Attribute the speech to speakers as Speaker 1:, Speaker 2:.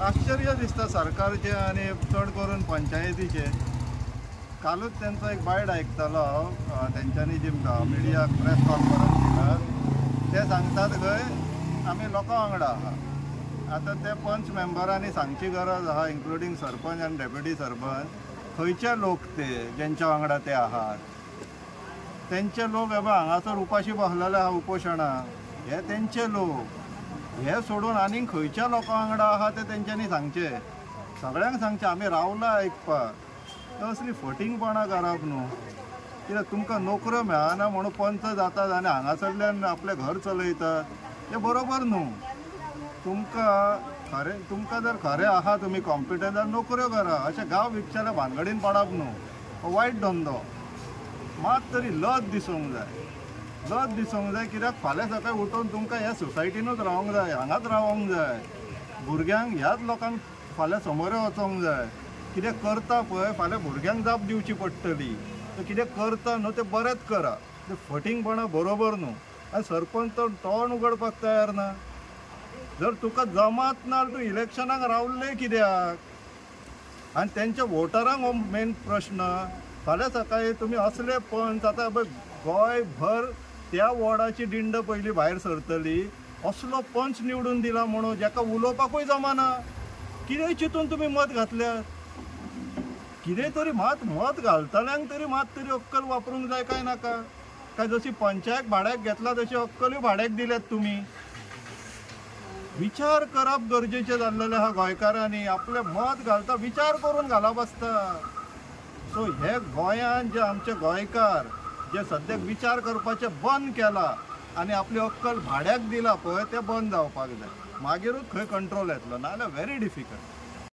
Speaker 1: आश्चर्य दिसता सरकारचे आणि चड करून पंचायतीचे. कालच त्यांचा एक बायट आयकतालो हांव. तेंच्यांनी जी मिडिया प्रेस कॉन्फरन्स दिला ते सांगतात खंय आमी लोकां वांगडा आहा. आतां ते पंच मेंबरांनी सांगची गरज आहा, इन्क्लुडींग सरपंच आनी डेप्युटी सरपंच, खंयचे लोक ते जेंच्या वांगडा ते आहात. तेंचे लोक हे हांगासर उपाशी बसलेले आहा उपोशणाक, हे तेंचे लोक. हे सोडून आनीक खंयच्या लोकां वांगडा आहा ते तेंच्यांनी सांगचे. सगळ्यांक सांगचे आमी रावला आयकपाक. असली फटींगपणां करप न्हू. कित्याक तुमकां नोकऱ्यो मेळना म्हणून पंच जातात आनी हांगासरल्यान आपलें घर चलयतात, तें बरोबर न्हू. तुमकां जर खरें आहा तुमी कॉम्पिटंट जाल्यार नोकऱ्यो करा. अशें गांव विकच्याल्या भानगडीन पडप न्हू. हो वायट धंदो. मात तरी लज दिसूंक जाय. लज दिसूंक जाय कित्याक फाल्यां सकाळीं उठून तुमकां ह्या सोसायटीनूच रावंक जाय, हांगाच रावंक जाय. भुरग्यांक ह्याच लोकांक फाल्यां समोर वचोंक जाय. कितें करता पळय फाल्यां भुरग्यांक जाप दिवची पडटली. तर कितें करता न्हू तें बरेंच करा. तें फटींगपणां बरोबर न्हू. आनी सरपंच तो तोंड उगडपाक तयार ना. जर तुका जमात ना तूं इलेक्शनाक रावल्लें कित्याक? आनी तेंच्या वोटरांक हो मेन प्रश्न. फाल्यां सकाळीं तुमी असले पंच आतां पळय गोंयभर त्या वॉर्डाची दिंड पयलीं भायर सरतली. असलो पंच निवडून दिला म्हणून जाका उलोवपाकूय जमाना. कितें चिंतून तुमी मत घातल्यात? कितें तरी मत घालतल्यांक तरी मात तरी अक्कल वापरूंक जाय काय नाका? काय जशी पंचायत भाड्याक घेतला तशी अक्कलूय भाड्याक दिल्यात तुमी? विचार करप गरजेचें जाल्लेलें आहा गोंयकारांनी. आपलें मत घालता विचार करून घालप आसता. सो हे गोंयांत जे आमचे गोंयकार जे सद्याक विचार करपाचें बंद केला आनी आपली अक्कल भाड्याक दिला पळय तें बंद जावपाक जाय. मागीरूच खंय कंट्रोल येतलो, नाजाल्यार व्हेरी डिफिकल्ट.